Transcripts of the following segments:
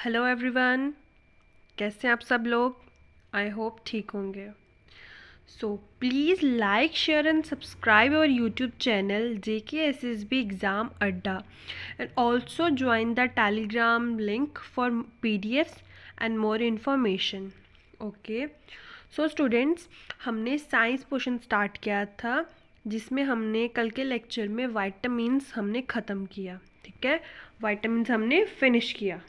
Hello everyone, कैसे हैं आप सब लोग। आई होप ठीक होंगे। So please like share and subscribe our YouTube channel JKSSB exam Adda and also join the Telegram link for PDFs and more information. Okay, so students, हमने science portion start किया था जिसमें हमने कल के लेक्चर में वाइटामिन्स हमने ख़त्म किया। ठीक है, वाइटामिन्स हमने फिनिश किया।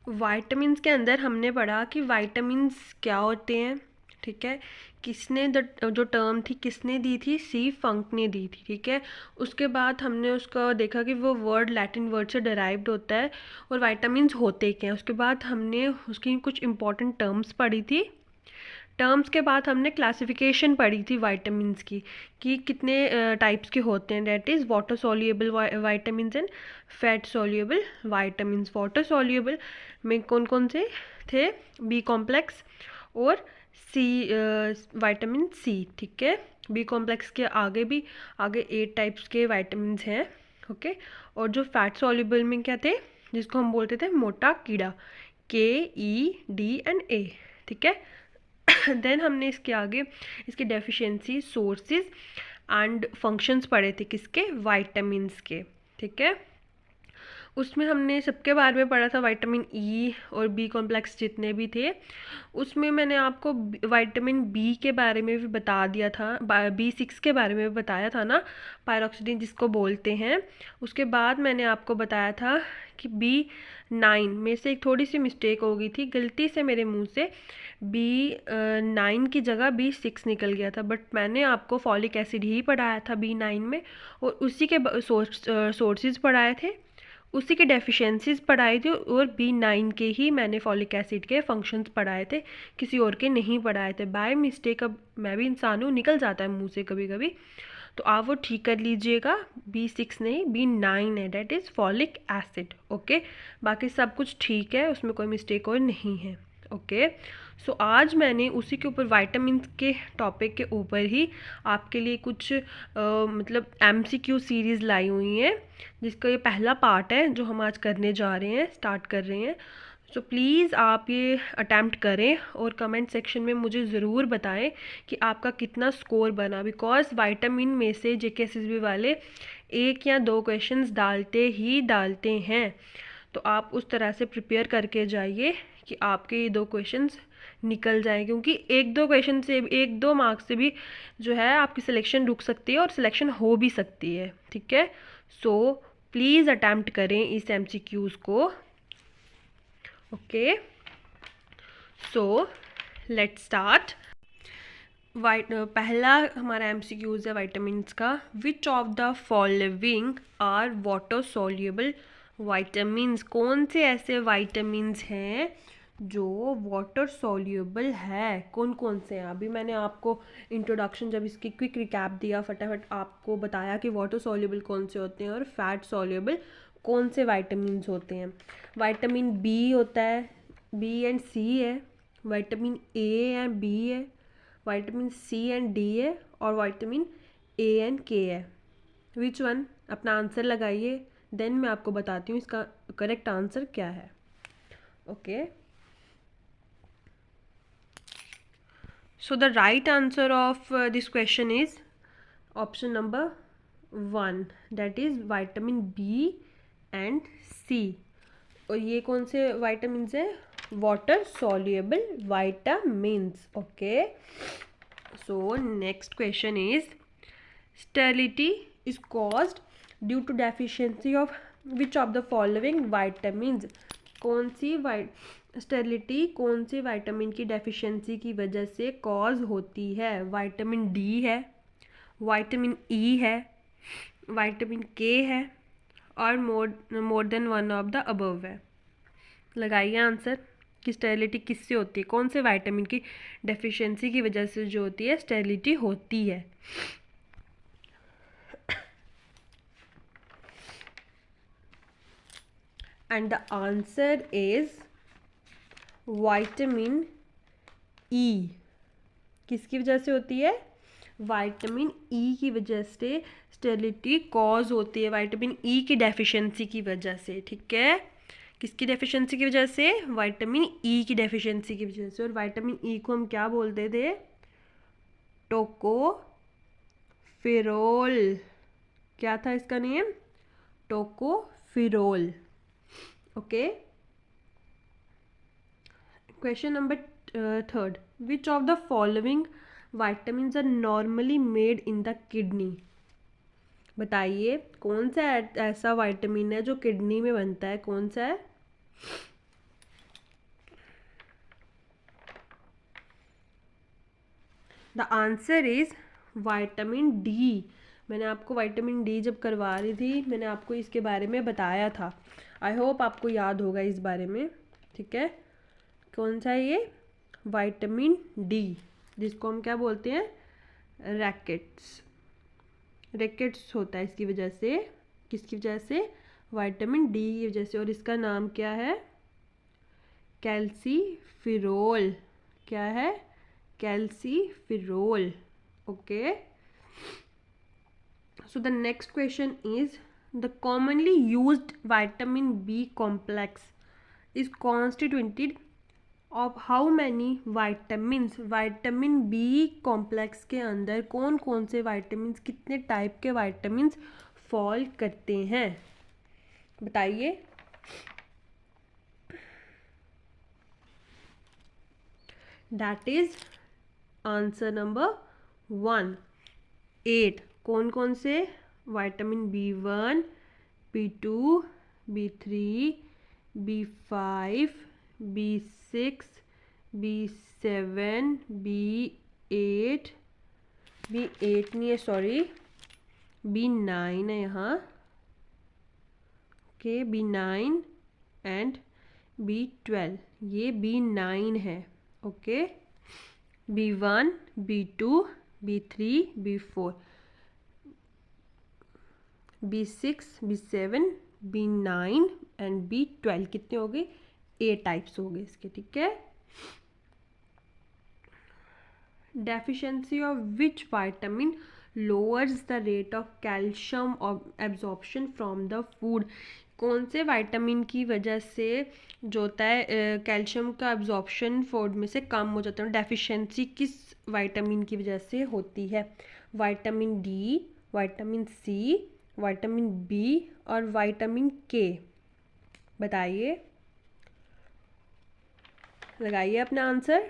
वाइटामिन्स के अंदर हमने पढ़ा कि वाइटामिन्स क्या होते हैं। ठीक है, किसने जो टर्म थी किसने दी थी, सी फंक ने दी थी। ठीक है, उसके बाद हमने उसका देखा कि वो वर्ड लैटिन वर्ड से डिराइव्ड होता है और वाइटामिन्स होते क्या हैं। उसके बाद हमने उसकी कुछ इंपॉर्टेंट टर्म्स पढ़ी थी। टर्म्स के बाद हमने क्लासिफिकेशन पढ़ी थी वाइटामिन्स की कि कितने टाइप्स के होते हैं। That is water soluble vitamins and fat soluble vitamins. Water soluble में कौन कौन से थे, बी कॉम्प्लेक्स और सी, विटामिन सी। ठीक है, बी कॉम्प्लेक्स के आगे 8 टाइप्स के वाइटामिन्स हैं। ओके, और जो फैट सोल्यूबल में क्या थे, जिसको हम बोलते थे मोटा कीड़ा, KEDA। ठीक है, देन हमने इसके आगे इसकी डेफिशिएंसी, सोर्सेज एंड फंक्शंस पढ़े थे किसके, वाइटामिन्स के। ठीक है, उसमें हमने सबके बारे में पढ़ा था, विटामिन ई और बी कॉम्प्लेक्स जितने भी थे। उसमें मैंने आपको विटामिन बी के बारे में भी बता दिया था, B6 के बारे में भी बताया था ना, पायरोक्सिडीन जिसको बोलते हैं। उसके बाद मैंने आपको बताया था कि B9 में से एक थोड़ी सी मिस्टेक हो गई थी, गलती से मेरे मुंह से B9 की जगह B6 निकल गया था, बट मैंने आपको फॉलिक एसिड ही पढ़ाया था B9 में, और उसी के सोर्सेज पढ़ाए थे, उसी के डेफिशिएंसीज पढ़ाई थी, और B9 के ही मैंने फॉलिक एसिड के फंक्शंस पढ़ाए थे, किसी और के नहीं पढ़ाए थे। बाय मिस्टेक, अब मैं भी इंसान हूँ, निकल जाता है मुंह से कभी कभी, तो आप वो ठीक कर लीजिएगा। B6 नहीं, B9 है, that is folic acid. Okay, बाकी सब कुछ ठीक है, उसमें कोई मिस्टेक और नहीं है। ओके, सो आज मैंने उसी के ऊपर वाइटामिन के टॉपिक के ऊपर ही आपके लिए कुछ मतलब MCQ सीरीज़ लाई हुई हैं, जिसका ये पहला पार्ट है जो हम आज करने जा रहे हैं, स्टार्ट कर रहे हैं। सो प्लीज़ आप ये अटैम्प्ट करें और कमेंट सेक्शन में मुझे ज़रूर बताएं कि आपका कितना स्कोर बना, बिकॉज वाइटामिन में से JKSSB वाले 1 या 2 क्वेश्चंस डालते ही डालते हैं, तो आप उस तरह से प्रिपेयर करके जाइए कि आपके ये 2 क्वेश्चंस निकल जाए, क्योंकि 1-2 क्वेश्चन से, 1-2 मार्क्स से भी जो है आपकी सिलेक्शन रुक सकती है और सिलेक्शन हो भी सकती है। ठीक है, सो प्लीज़ अटैम्प्ट करें इस MCQs को। Okay, so let's start. पहला हमारा MCQs है वाइटामिन्स का। Which of the following are water soluble vitamins? कौन से ऐसे वाइटामिन्स हैं जो वाटर सोल्यूबल है, कौन कौन से हैं? अभी मैंने आपको इंट्रोडक्शन, जब इसकी क्विक रिकैप दिया, फटाफट आपको बताया कि वाटर सोल्यूबल कौन से होते हैं और फैट सोल्यूबल कौन से वाइटामिन्स होते हैं। विटामिन B होता है, B एंड C है, विटामिन A एंड B है, विटामिन C एंड D है, और विटामिन A एंड K है। Which one? अपना आंसर लगाइए, देन मैं आपको बताती हूँ इसका करेक्ट आंसर क्या है। Okay, so the right answer of this question is option number 1, that is vitamin B and C। और ये कौन से vitamins है? water soluble vitamins। okay, so next question is sterility is caused due to deficiency of which of the following vitamins? कौन सी sterility कौन से vitamin की deficiency की वजह से कॉज होती है? विटामिन D है, विटामिन E है, विटामिन K है, और more than one of the above है। लगाइए आंसर कि स्टेरिलिटी किससे होती है, कौन से विटामिन की डेफिशिएंसी की वजह से जो होती है स्टेरिलिटी होती है। And the answer is vitamin E। किसकी वजह से होती है? विटामिन E की वजह से स्टेरिलिटी कॉज होती है, विटामिन E की डेफिशिएंसी की वजह से। ठीक है, किसकी डेफिशिएंसी की वजह से? विटामिन ई की डेफिशिएंसी की वजह से। और विटामिन ई को हम क्या बोलते थे? टोकोफेरोल। क्या था इसका name? Tocopherol. Okay. Question number 3, which of the following vitamins are normally made in the kidney? बताइए कौन सा ऐसा विटामिन है जो किडनी में बनता है, कौन सा है? The answer is vitamin D. मैंने आपको विटामिन डी जब करवा रही थी मैंने आपको इसके बारे में बताया था। आई होप आपको याद होगा इस बारे में। ठीक है, कौन सा है ये? विटामिन डी, जिसको हम क्या बोलते हैं? रैकेट्स। रैकेट्स होता है इसकी वजह से। किसकी वजह से? विटामिन डी की वजह से। और इसका नाम क्या है? कैल्सीफिरोल। क्या है? Calciferol. Okay. So the next question is, the commonly used vitamin B complex is constituted of how many vitamins? vitamin B complex के अंदर कौन कौन से vitamins, कितने टाइप के vitamins फॉल करते हैं? बताइए। That is answer number 1, 8। कौन कौन से? Vitamin B1, B2, B3, B5, B6, B7, B8, B8 नहीं है, सॉरी, B9 है यहाँ। ओके, B9 एंड B12, ये B9 है। Okay, B1, B2, B3, B4, B6, B7, B9 and B12 कितने हो गए? 8 टाइप्स हो गए इसके। ठीक है। Deficiency of which vitamin lowers the rate of calcium absorption from the food? कौन से विटामिन की वजह से जो होता है कैल्शियम का एब्जॉर्प्शन फूड में से कम हो जाता है? डेफिशिएंसी किस विटामिन की वजह से होती है? Vitamin D, vitamin C, vitamin B और विटामिन के। बताइए, लगाइए अपना answer.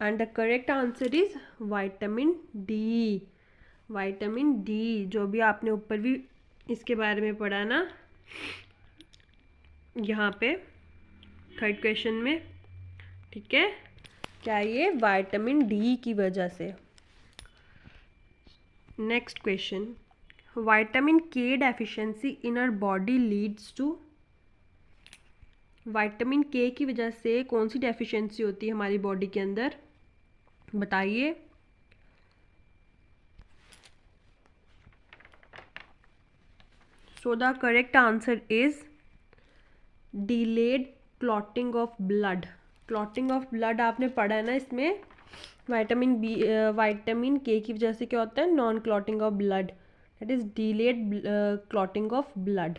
And the correct answer is vitamin D. Vitamin D, जो भी आपने ऊपर भी इसके बारे में पढ़ा ना, यहाँ पे 3rd क्वेश्चन में। ठीक है, क्या ये? विटामिन डी की वजह से। Next question, vitamin K deficiency in our body leads to? Vitamin K की वजह से कौन सी डेफिशिएंसी होती है हमारी बॉडी के अंदर? बताइए। So the correct answer is delayed clotting of blood. Clotting of blood आपने पढ़ा है ना इसमें। विटामिन के की वजह से क्या होता है? Non clotting of blood, that is delayed clotting of blood.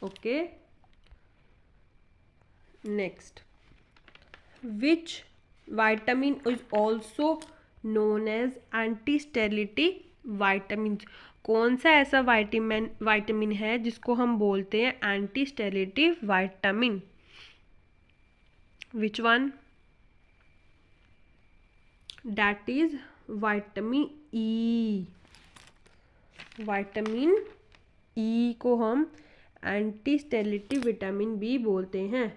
Okay. Next, which vitamin is also known as anti sterility vitamin? कौन सा ऐसा विटामिन है जिसको हम बोलते हैं anti sterility vitamin? Which one? That is vitamin E. Vitamin E को हम एंटी स्टेरिलिटी विटामिन बी बोलते हैं।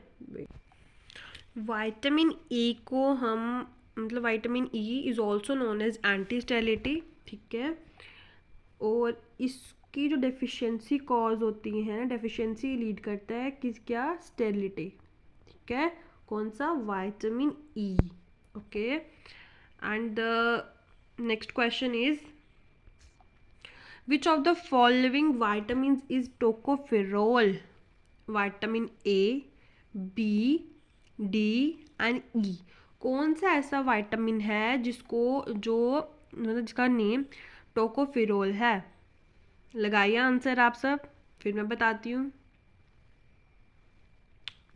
विटामिन ए को हम, मतलब vitamin E is also known as anti sterility. ठीक है। और इसकी जो डेफिशिएंसी कॉज होती है, डेफिशिएंसी लीड करता है किस, क्या? स्टेरिलिटी। ठीक है, कौन सा? Vitamin E. Okay. And the next question is, which of the following vitamins is tocopherol? Vitamin A, B, D and E. कौन सा ऐसा विटामिन है जिसको, जो मतलब जिसका नेम टोकोफेरोल है? लगाइए आंसर आप सब, फिर मैं बताती हूँ।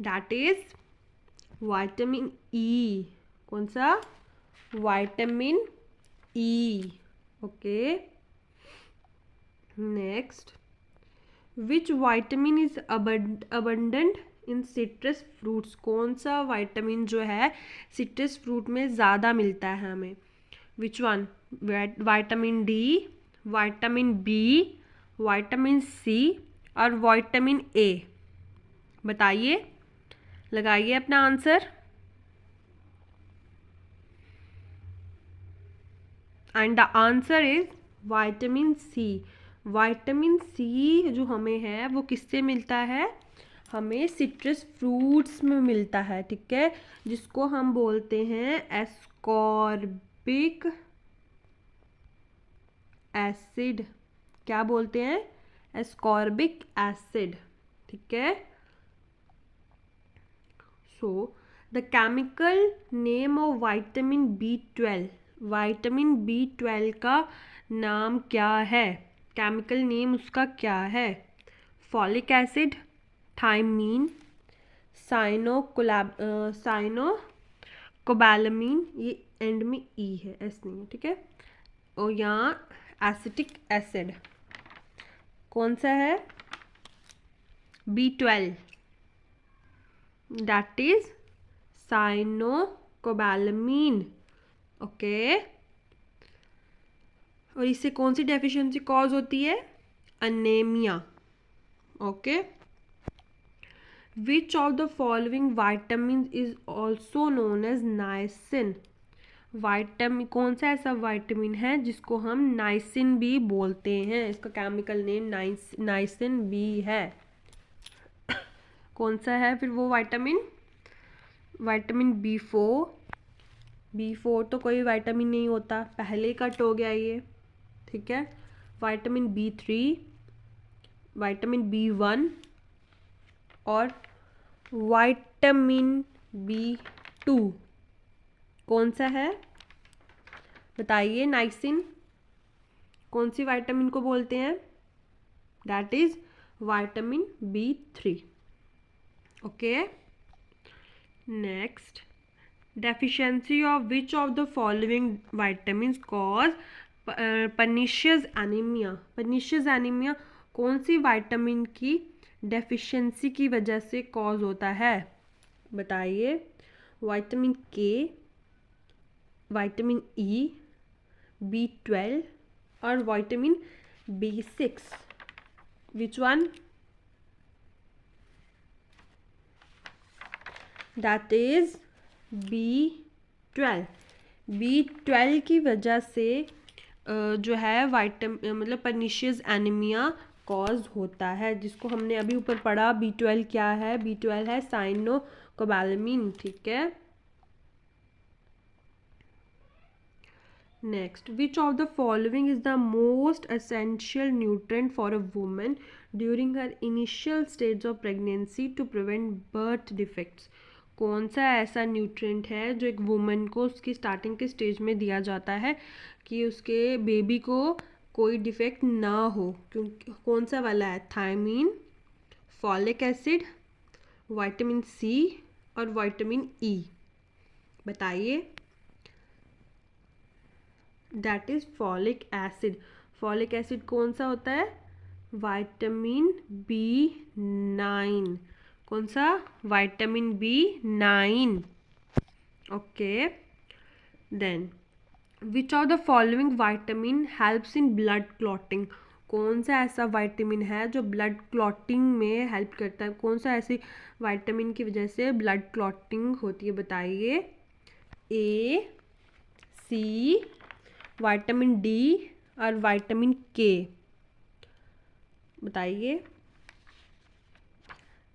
दैट इज विटामिन ई। कौन सा? Vitamin E. Okay, next, which vitamin is abundant in citrus fruits? कौन सा विटामिन जो है सिट्रस फ्रूट में ज़्यादा मिलता है हमें? Which one? Vitamin D, vitamin B, vitamin C और विटामिन ए। बताइए, लगाइए अपना answer. And the answer is vitamin C. Vitamin C जो हमें है वो किससे मिलता है? हमें सिट्रस फ्रूट्स में मिलता है, ठीक है, जिसको हम बोलते हैं एस्कॉर्बिक एसिड। क्या बोलते हैं? एस्कॉर्बिक एसिड, ठीक है। So the chemical name of vitamin B12, vitamin B12 का नाम क्या है? केमिकल नेम उसका क्या है? फॉलिक एसिड, थायमीन, साइनोकोबालामीन, ये एंड में ई है, एस नहीं है, ठीक है। और यहाँ एसिटिक एसिड कौन सा है? B12, that is साइनोकोबालामीन। ओके, और इससे कौन सी डेफिशिएंसी कॉज होती है? Anaemia. Okay, which of the following vitamin is also known as niacin? Vitamin, कौन सा ऐसा विटामिन है जिसको हम नाइसिन भी बोलते हैं? इसका केमिकल नेम नाइसिन बी है। कौन सा है फिर वो विटामिन? विटामिन B4 तो कोई विटामिन नहीं होता, पहले कट हो गया ये, ठीक है। विटामिन B3, विटामिन B1 और विटामिन B2 कौन सा है? बताइए, नाइसिन कौन सी विटामिन को बोलते हैं? That is vitamin B3। Okay, next, deficiency of which of the following vitamins cause pernicious anaemia? Pernicious anaemia कौन सी विटामिन की डेफिशिएंसी की वजह से कॉज होता है? बताइए, विटामिन के, विटामिन ई, B12 और vitamin B6। Which one? That is B12। B12 की वजह से जो है मतलब पर्निशियस एनीमिया कॉज होता है, जिसको हमने अभी ऊपर पढ़ा। B12 क्या है? B12 है साइनोकोबालामीन, ठीक है। Next, which of the following is the most essential nutrient for a woman during her initial stage of pregnancy to prevent birth defects? कौन सा ऐसा न्यूट्रिएंट है जो एक वुमन को उसकी स्टार्टिंग के स्टेज में दिया जाता है कि उसके बेबी को कोई डिफेक्ट ना हो? क्योंकि कौन सा वाला है? Thiamine, folic acid, vitamin C और विटामिन ई। बताइए, that is folic acid. Folic acid कौन सा होता है? Vitamin B9। कौन सा? Vitamin B9। Okay, then which of the following vitamin helps in blood clotting? कौन सा ऐसा विटामिन है जो ब्लड क्लॉटिंग में हेल्प करता है? कौन सा ऐसी विटामिन की वजह से ब्लड क्लॉटिंग होती है? बताइए, A, C, विटामिन D और विटामिन K। बताइए,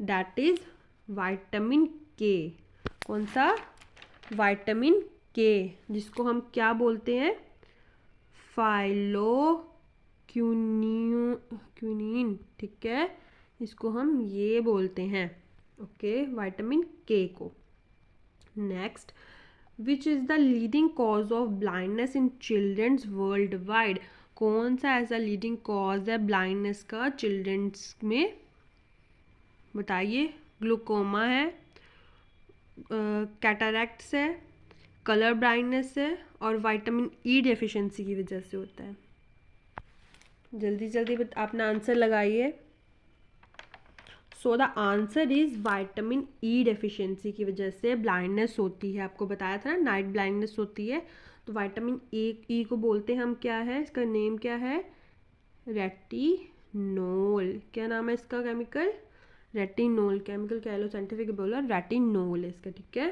दैट इज विटामिन K। कौन सा? विटामिन K, जिसको हम क्या बोलते हैं? फाइलोक्विनिन, ठीक है, इसको हम ये बोलते हैं। ओके, विटामिन K को। Next, which is the leading cause of blindness in childrens world wide? कौन सा ऐसा लीडिंग कॉज है ब्लाइंडनेस का चिल्ड्रंस में? बताइए, ग्लूकोमा है, कैटरैक्ट्स है, कलर ब्लाइंडनेस है और विटामिन ई डेफिशिएंसी की वजह से होता है। जल्दी जल्दी अपना आंसर लगाइए। सो the answer is vitamin E deficiency की वजह से ब्लाइंडनेस होती है। आपको बताया था ना, नाइट ब्लाइंडनेस होती है। तो विटामिन ई को बोलते हैं हम, क्या है इसका नेम, क्या है, रेटिनोल। क्या नाम है इसका केमिकल, रेटिनोल। केमिकल कह लो, साइंटिफिक बोला रेटिनोल है इसका, ठीक है।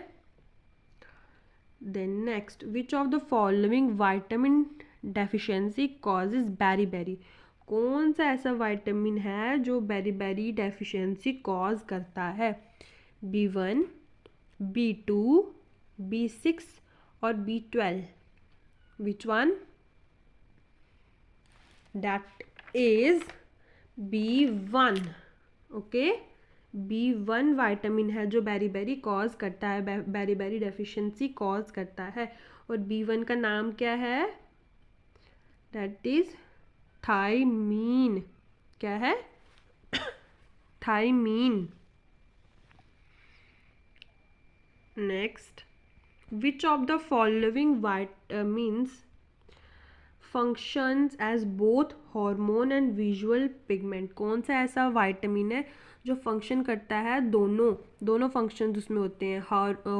Then next, which of the following vitamin deficiency causes beri. कौन सा ऐसा विटामिन है जो बेरी डेफिशिएंसी कॉज करता है। B1, B2, B6 और B12। Which one, that is B1। Okay, B1 vitamin है जो बेरी कॉज करता है, बेरी डेफिशिएंसी कॉज करता है। और B1 का नाम क्या है, दैट इज थायमीन। क्या है, thiamine. Next, which of the following vitamins functions as both hormone and visual pigment. कौन सा ऐसा विटामिन है जो फंक्शन करता है, दोनों फंक्शन उसमें होते हैं,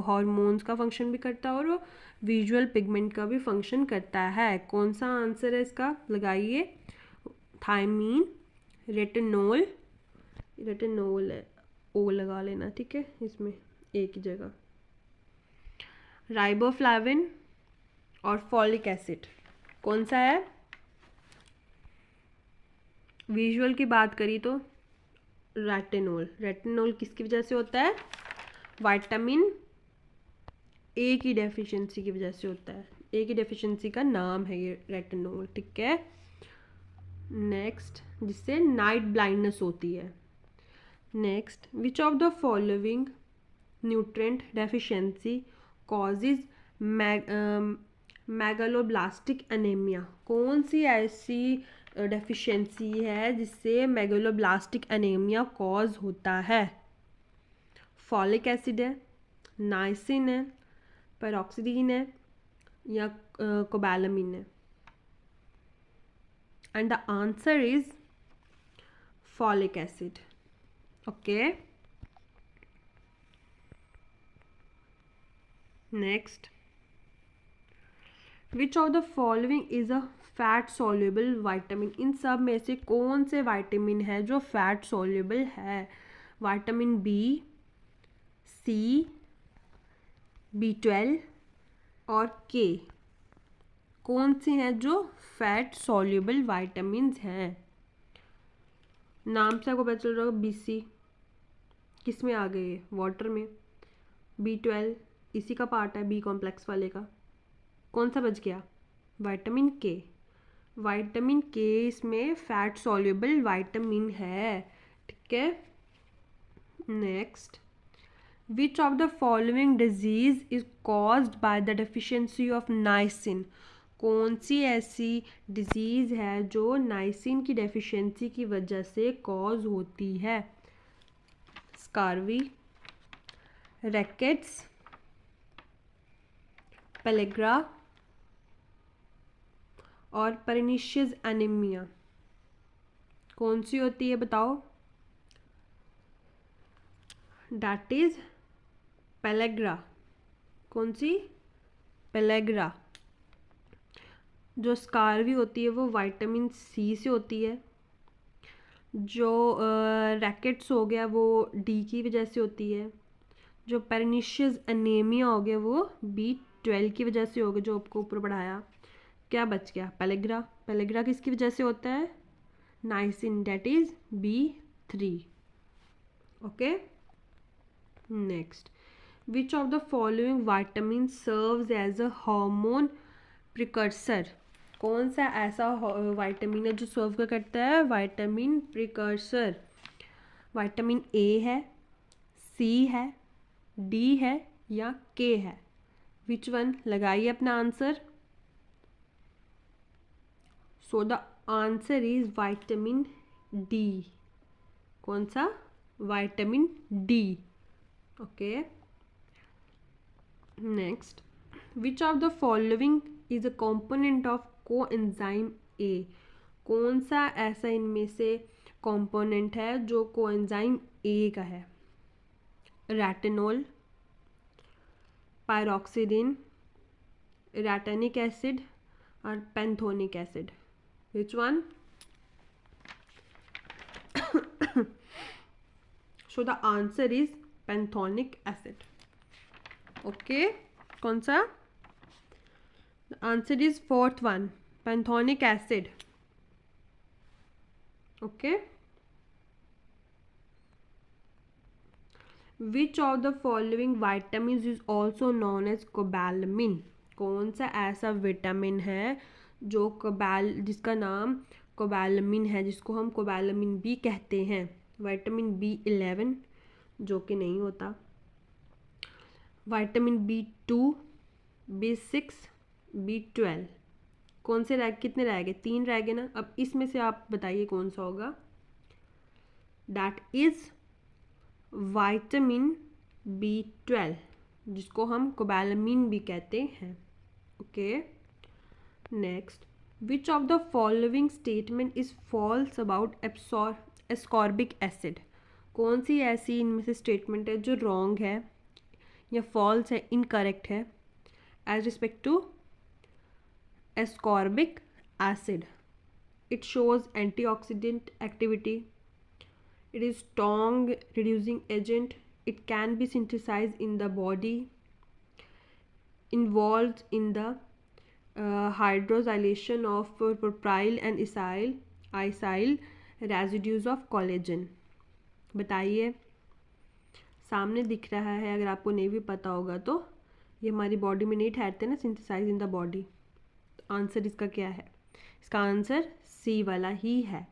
हार्मोन्स का फंक्शन भी करता है और वो विजुअल पिगमेंट का भी फंक्शन करता है। कौन सा आंसर है इसका, लगाइए। थायमीन, रेटिनोल है, ओ लगा लेना, ठीक है, इसमें एक ही जगह। राइबोफ्लाविन और फॉलिक एसिड। कौन सा है, विजुअल की बात करी तो रेटिनोल किसकी वजह से होता है, विटामिन ए की डेफिशिएंसी की वजह से होता है। ए की डेफिशिएंसी का नाम है ये रेटिनोल, ठीक है। नेक्स्ट, जिससे नाइट ब्लाइंडनेस होती है। Next, which of the following nutrient deficiency causes megaloblastic anaemia. कौन सी ऐसी डेफिशिएंसी है जिससे मेगालोब्लास्टिक एनीमिया कॉज होता है। फॉलिक एसिड है, नाइसिन है, पैरोक्सिडीन है या कोबालामिन है। And the answer is folic acid. Okay, next, which of the following is a fat soluble vitamin. इन सब में से कौन से विटामिन है जो फैट सॉल्युबल है। विटामिन बी, सी, B12 और के। कौन से हैं जो फैट सॉल्युबल विटामिन्स हैं। नाम से आपको पता चल रहा होगा, BC किस में आ गए, वाटर में। B12 इसी का पार्ट है, बी कॉम्प्लेक्स वाले का। कौन सा बच गया, विटामिन के। विटामिन के इसमें फैट सॉल्युबल विटामिन है, ठीक है। Next, which of the following disease is caused by the deficiency of niacin. कौन सी ऐसी डिजीज है जो नाइसिन की डेफिशिएंसी की वजह से कॉज होती है। स्कारवी, रैकेट्स, पेलेग्रा और परनीशियस एनीमिया। कौन सी होती है बताओ, दैट इज पेलेग्रा। कौन सी, पेलेग्रा। जो स्कारवी होती है वो विटामिन सी से होती है। जो रैकेट्स हो गया वो डी की वजह से होती है। जो परनीशियस एनीमिया हो गया वो B12 की वजह से हो गया, जो आपको ऊपर पढ़ाया। क्या बच गया, पेलेग्रा। पेलेग्रा किसकी वजह से होता है, niacin, that is B3। Okay, next, which of the following vitamin serves as a hormone precursor. कौन सा ऐसा विटामिन है जो सर्व करता है, विटामिन प्रिकर्सर। विटामिन ए है, सी है, डी है या के है। विच वन, लगाइए अपना answer. So the answer is vitamin D. कौन सा, vitamin D. Okay, next, which of the following is a component of coenzyme A. कौन सा ऐसा इनमें से कंपोनेंट है जो कोएंजाइम ए का है? रेटिनॉल, पायरोक्सिडिन, रेटेनिक एसिड और pantothenic acid. Which one? So the answer is pantothenic acid. Okay, कौन सा? The answer is fourth one, pantothenic acid. Okay, which of the following vitamin is also known as cobalamin. कौन सा ऐसा vitamin है जो जिसका नाम कोबालमिन है, जिसको हम कोबालमिन बी कहते हैं? विटामिन B11 जो कि नहीं होता, विटामिन B2, B6, B12। कौन से कितने रह गए? 3 रह गए ना। अब इसमें से आप बताइए कौन सा होगा? दैट इज विटामिन B12 जिसको हम कोबालमिन भी कहते हैं। Okay, next, which of the following statement is false about ascorbic acid. कौन सी ऐसी इनमें से स्टेटमेंट है जो रॉन्ग है या फॉल्स है, इनकरेक्ट है as respect to ascorbic acid? It shows antioxidant activity, it is strong reducing agent, it can be synthesized in the body, involved in the hydrolysation of propyl and acyl residues of collagen। बताइए, सामने दिख रहा है, अगर आपको नहीं भी पता होगा तो ये हमारी बॉडी में नहीं ठहरते ना, synthesise in the body. Answer इसका क्या है? इसका आंसर सी वाला ही है,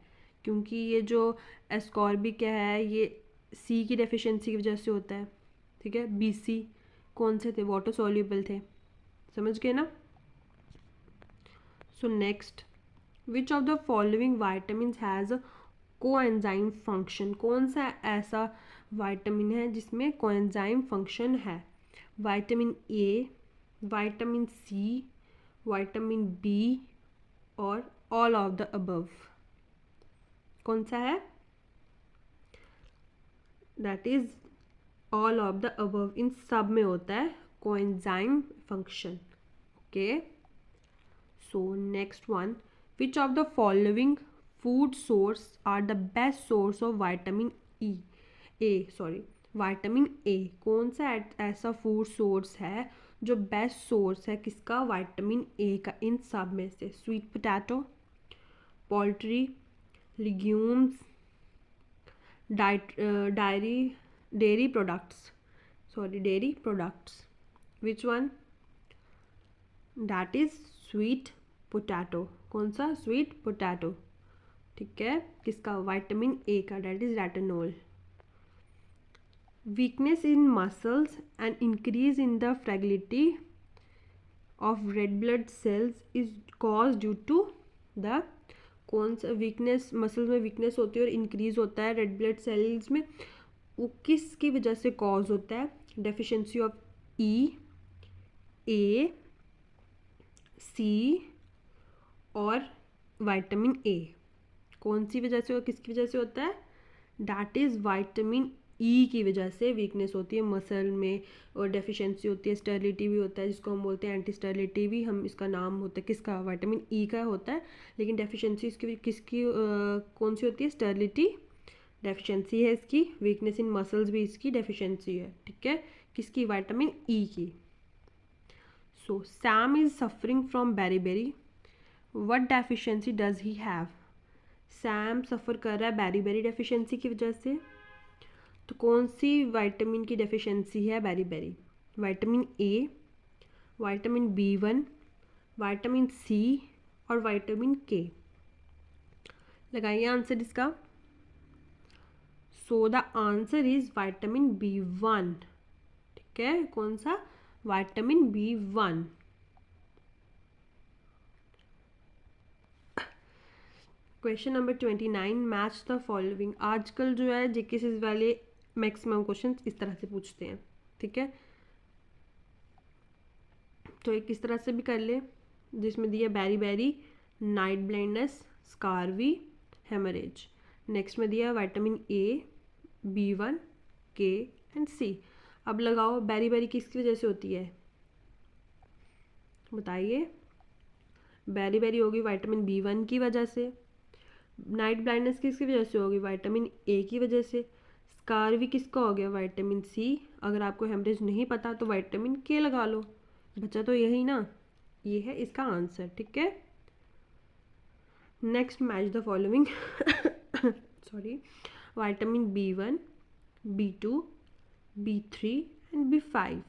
क्योंकि ये जो एस्कॉर्बिक है ये सी की डेफिशिएंसी की वजह से होता है। ठीक है, BC कौन से थे? वाटर सॉल्युबल थे। समझ गए ना? So next, which of the following vitamin has a coenzyme function. कौन सा ऐसा वाइटामिन है जिसमें कोएंजाइम फंक्शन है? Vitamin A, vitamin C, vitamin B और ऑल ऑफ द अबव। कौन सा है? That is all of the above. इन सब में होता है coenzyme function. Okay, so next one, which of the following food source are the best source of vitamin vitamin A. कौन सा ऐसा फूड सोर्स है जो बेस्ट सोर्स है किसका? विटामिन ए का। इन सब में से sweet potato, poultry, legumes, dairy products। Which one? That is sweet potato। कौन सा? Sweet potato. ठीक है, किसका? विटामिन ए का, that is retinol। Weakness in muscles and increase in the fragility of red blood cells is caused due to the। कौन सा weakness? Muscles में weakness होती है और इंक्रीज होता है रेड ब्लड सेल्स में, वो किसकी वजह से कॉज होता है? Deficiency of E, A, C और विटामिन A। कौन सी वजह से और किसकी वजह से होता है? दैट इज़ विटामिन E की वजह से वीकनेस होती है मसल में और डेफिशिएंसी होती है। स्टेरिलिटी भी होता है जिसको हम बोलते हैं एंटी स्टेरिलिटी भी, हम इसका नाम होता है किसका? विटामिन E का होता है। लेकिन डेफिशिएंसी इसकी किसकी कौन सी होती है? स्टेरिलिटी डेफिशिएंसी है इसकी। वीकनेस इन मसल्स भी इसकी डेफिशिएंसी है। ठीक है, किसकी? विटामिन E की। So Sam is suffering from beriberi, what deficiency does he have? Sam suffer कर रहा है बेरीबेरी डेफिशिएंसी की वजह से, तो कौन सी विटामिन की डेफिशिएंसी है beriberi? Vitamin A, vitamin B1, vitamin C और विटामिन K। लगाइए आंसर इसका। सो the answer is vitamin B1। ठीक है, कौन सा? Vitamin B1। Question number 29, match the following. आजकल जो है जीके वाले मैक्सिमम क्वेश्चन इस तरह से पूछते हैं, ठीक है। तो एक इस तरह से भी कर ले, जिसमें दिया बैरी बैरी, नाइट ब्लाइंडनेस, स्कारवी, हेमरेज। नेक्स्ट में दिया vitamin A, B1, K and C। अब लगाओ बैरी बैरी किसकी वजह से होती है, बताइए। बैरी बैरी होगी विटामिन B1 की वजह से। नाइट ब्लाइंडनेस किसकी वजह से होगी, विटामिन ए की वजह से। स्कारवी किसका हो गया, विटामिन सी। अगर आपको हेमरेज नहीं पता तो विटामिन के लगा लो, बचा तो यही ना, ये है इसका आंसर, ठीक है। Next match the following sorry, vitamin B1, B2, B3 and B5।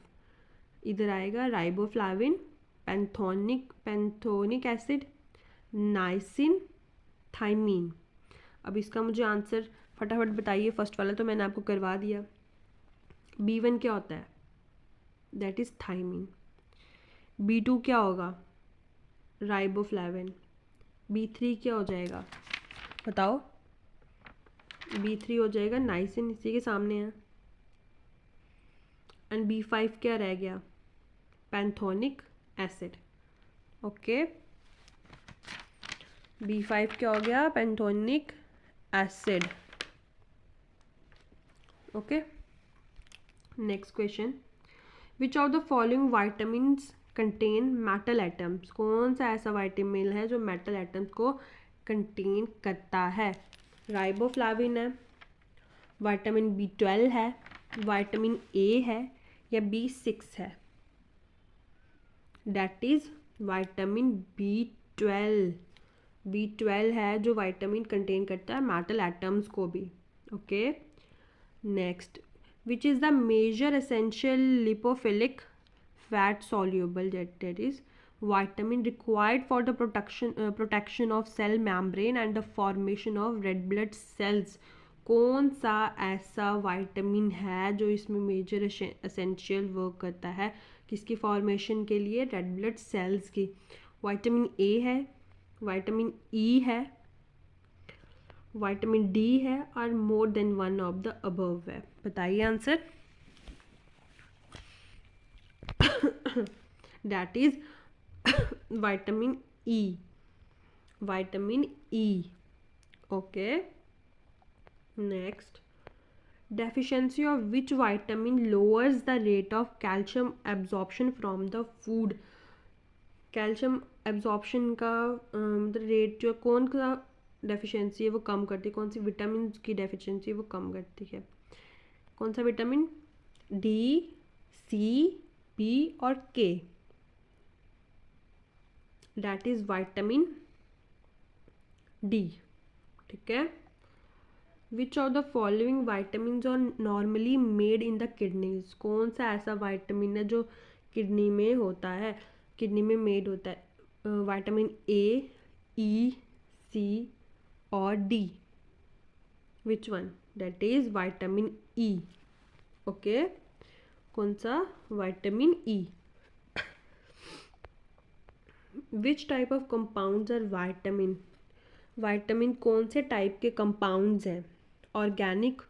इधर आएगा राइबोफ्लाविन, पैंथोनिक एसिड, नाइसिन, थाइमीन। अब इसका मुझे आंसर फटाफट बताइए। फर्स्ट वाला तो मैंने आपको करवा दिया। B1 क्या होता है, दैट इज़ थाइमीन। B2 क्या होगा, राइबोफ्लाविन। B3 क्या हो जाएगा, बताओ। B3 हो जाएगा नाइसिन, इसी के सामने है। एंड B5 क्या रह गया, पैंथोनिक एसिड। ओके, B5 क्या हो गया, pantothenic acid. Okay, next question, which of the following vitamins contain metal atoms. कौन सा ऐसा वाइटामिन है जो मेटल एटम्स को कंटेन करता है। राइबोफ्लाविन है, विटामिन B12 है, विटामिन ए है, या B6 है। दैट इज विटामिन B12 है जो विटामिन कंटेन करता है मेटल एटम्स को भी। Okay, next, which is the major essential lipophilic fat soluble, that is vitamin required for the protection of cell membrane and the formation of red blood cells। कौन सा ऐसा vitamin है जो इसमें मेजर एसेंशियल वर्क करता है किसकी formation के लिए, रेड ब्लड सेल्स की। विटामिन ए है, विटामिन ई है, विटामिन डी है, और more than one of the above है। बताइए answer. that is vitamin E, vitamin E। okay, next, deficiency of which vitamin lowers the rate of calcium absorption from the food। Calcium absorption का मतलब rate जो कौन सा deficiency है वो कम करती है, कौन सी विटामिन की डेफिशिएंसी है वो कम करती है। कौन सा विटामिन, डी, सी, बी और के। दैट इज विटामिन डी, ठीक है। Which of the following vitamins are normally made in the kidneys. कौन सा ऐसा वाइटामिन है जो किडनी में होता है, किडनी में मेड होता है। विटामिन ए, ई, सी और D. Which one, that is vitamin E. Okay, कौन सा, vitamin E. Which type of compounds are vitamin. Vitamin कौन से टाइप के कंपाउंड्स हैं, organic,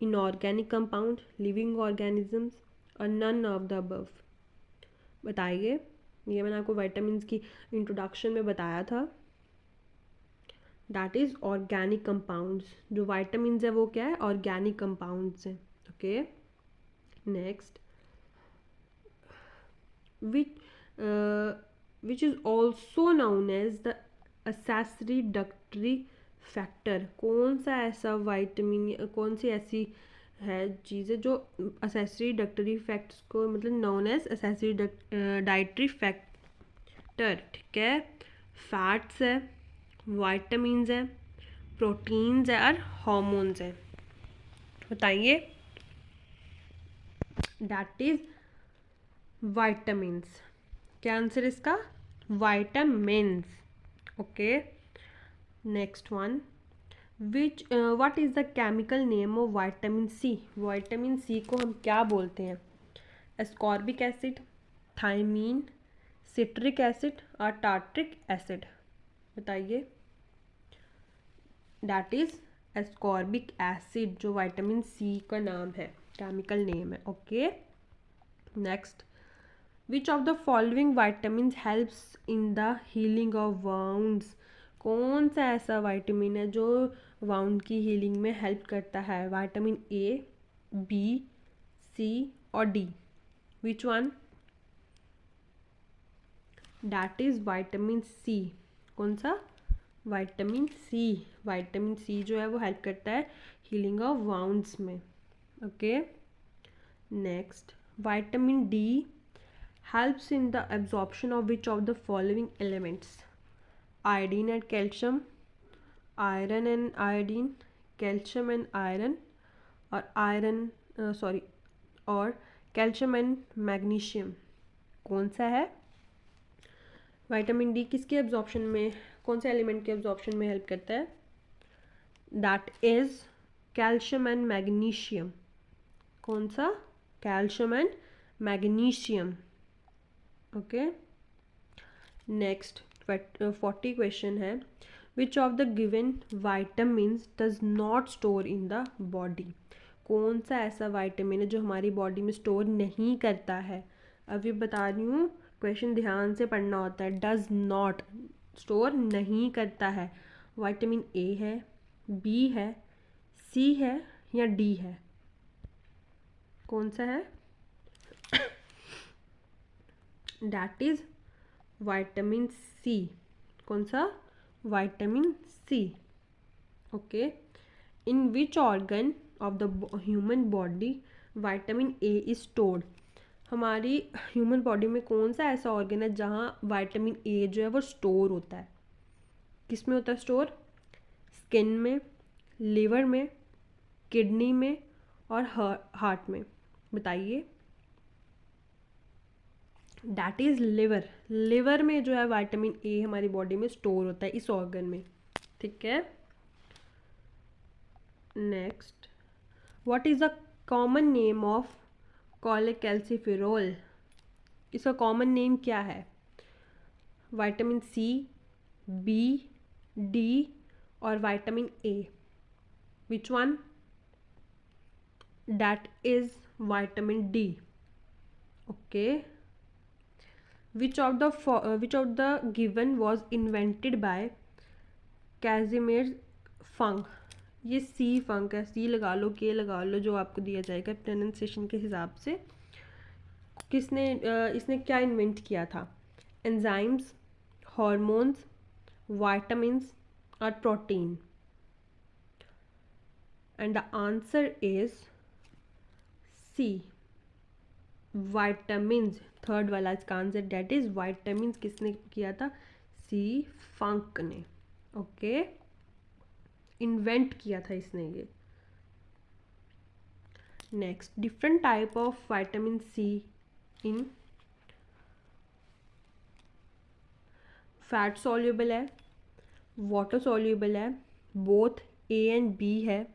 inorganic compound, living organisms और नन ऑफ द अबव। बताइए, ये मैंने आपको विटामिन्स की इंट्रोडक्शन में बताया था। That is organic compounds. जो विटामिन्स है वो क्या है, ऑर्गेनिक कंपाउंड्स हैं। Okay, next, which is also known as the accessory ductory factor। कौन सा ऐसा वाइटामिन, कौन सी ऐसी है चीज़ है जो accessory ductory factors को मतलब known as accessory dietary factor, ठीक है। फैट्स है, वाइटामिन्स है, प्रोटीन्स है और हॉर्मोन्स है। बताइए, दैट इज विटामिन्स। क्या आंसर इसका, vitamins. Okay, next one, which what is the chemical name of vitamin C. Vitamin C को हम क्या बोलते हैं, ascorbic acid, thiamine, citric acid और टार्ट्रिक एसिड। बताइए, दैट इज एस्कॉर्बिक एसिड, जो विटामिन सी का नाम है, केमिकल नेम है। Okay, next, which of the following vitamin helps in the healing of wounds? कौन सा ऐसा वाइटामिन है जो वाउंड की हीलिंग में हेल्प करता है? विटामिन ए, बी, सी और D, which one? That is vitamin C. कौन सा? Vitamin C. विटामिन सी जो है वो हेल्प करता है हीलिंग ऑफ वाउंड्स में। Okay, next, vitamin D helps in the absorption of which of the following elements? Iodine and calcium, iron and iodine, calcium and iron, or और calcium and magnesium। कौन सा है? Vitamin D किसके absorption में, कौन से element के absorption में हेल्प करता है? That is calcium and magnesium. कौन सा? Calcium and magnesium. Okay, next 40 question है, which of the given vitamins does not store in the body? कौन सा ऐसा वाइटामिन है जो हमारी बॉडी में स्टोर नहीं करता है? अभी बता रही हूँ, क्वेश्चन ध्यान से पढ़ना होता है। डज नॉट, स्टोर नहीं करता है। विटामिन ए है, बी है, सी है या डी है? कौन सा है? That is vitamin C. कौन सा? Vitamin C. Okay, in which organ of the human body vitamin A is stored? हमारी ह्यूमन बॉडी में कौन सा ऐसा ऑर्गन है जहाँ विटामिन ए जो है वो स्टोर होता है? किस में होता है स्टोर? स्किन में, लिवर में, किडनी में और हार्ट में। बताइए। That is liver. लिवर में जो है विटामिन ए हमारी बॉडी में स्टोर होता है, इस ऑर्गन में। ठीक है, next, what is the common name of cholecalciferol? इसका कॉमन नेम क्या है? विटामिन सी, बी, डी और vitamin A, which one? That is vitamin D. Okay, which of the given was invented by Casimir Funk? ये सी फंक है, सी लगा लो, के लगा लो, जो आपको दिया जाएगा प्रोनाउंसिएशन के हिसाब से। किसने इसने क्या इन्वेंट किया था? एंजाइम्स, हार्मोन्स, विटामिन्स और protein? And the answer is C, vitamins. Third वाला इसका आंसर, डेट इज विटामिन्स। किसने किया था? सी फंक ने। ओके, इन्वेंट किया था इसने ये। Next, different type of vitamin C in fat soluble है, वाटर सॉल्युबल है, बोथ ए एंड बी है,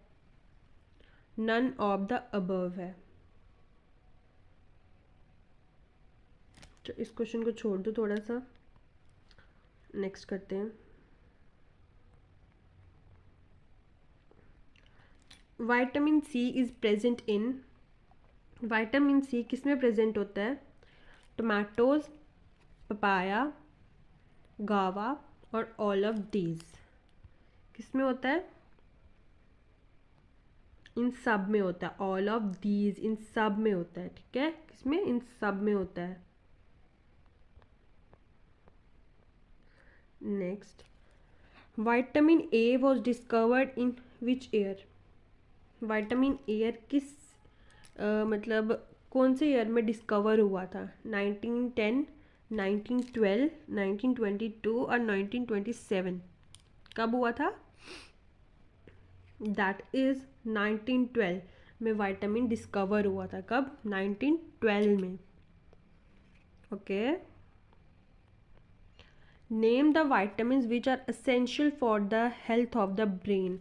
नन ऑफ द अबव है। इस क्वेश्चन को छोड़ दो थोड़ा सा, नेक्स्ट करते हैं। Vitamin C is present in, vitamin C किस में प्रेजेंट होता है? टमाटोज, पपाया, गावा और ऑल ऑफ दीज। किस में होता है? इन सब में होता है। ऑल ऑफ दीज, इन सब में होता है। ठीक है, किसमें? इन सब में होता है। Next, vitamin A was discovered in which year? Vitamin A किस मतलब कौन से ईयर में डिस्कवर हुआ था? 1910, 1912, 1922 और 1927? कब हुआ था? दैट इज 1912 में विटामिन डिस्कवर हुआ था। कब? 1912 में। Okay, name the vitamins which are essential for the health of the brain.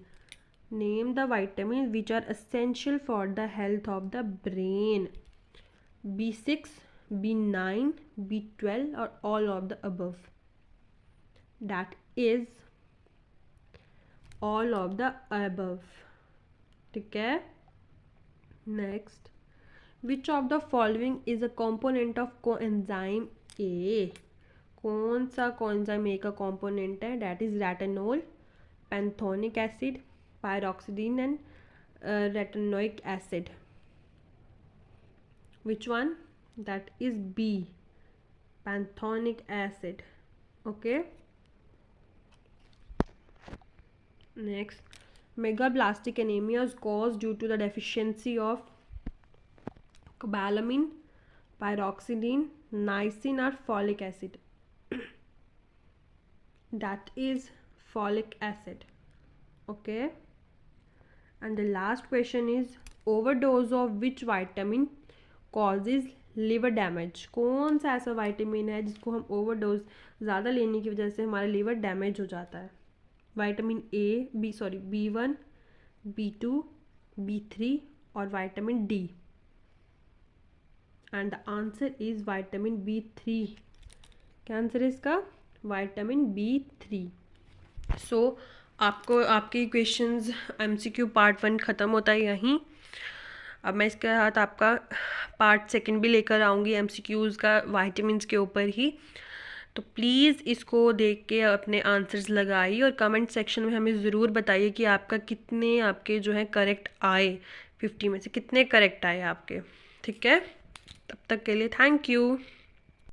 Name the vitamins which are essential for the health of the brain. B6, B9, B12 or all of the above? That is all of the above. ठीक है, next, which of the following is a component of coenzyme A. कौन सा coenzyme A का component है? That is retinol, pantothenic acid, pyridoxine and retinoic acid. Which one? That is B, pantothenic acid. Okay, next, megaloblastic anemia is caused due to the deficiency of cobalamin, pyroxidine, niacin or folic acid. That is folic acid. Okay, and the last question is, overdose of which vitamin causes liver damage. कौन सा ऐसा vitamin है जिसको हम overdose ज़्यादा लेने की वजह से हमारा लिवर डैमेज हो जाता है? Vitamin A, B1, B2, B3 और vitamin D. And the answer is vitamin B3। क्या आंसर है इसका? Vitamin B3। सो आपको आपके क्वेश्चंस MCQ पार्ट 1 ख़त्म होता है यहीं। अब मैं इसके साथ आपका पार्ट 2 भी लेकर आऊँगी MCQs का वाइटामिन्स के ऊपर ही। तो प्लीज़ इसको देख के अपने आंसर्स लगाइए और कमेंट सेक्शन में हमें ज़रूर बताइए कि आपका कितने आपके जो है करेक्ट आए, 50 में से कितने करेक्ट आए आपके। ठीक है, तब तक के लिए थैंक यू।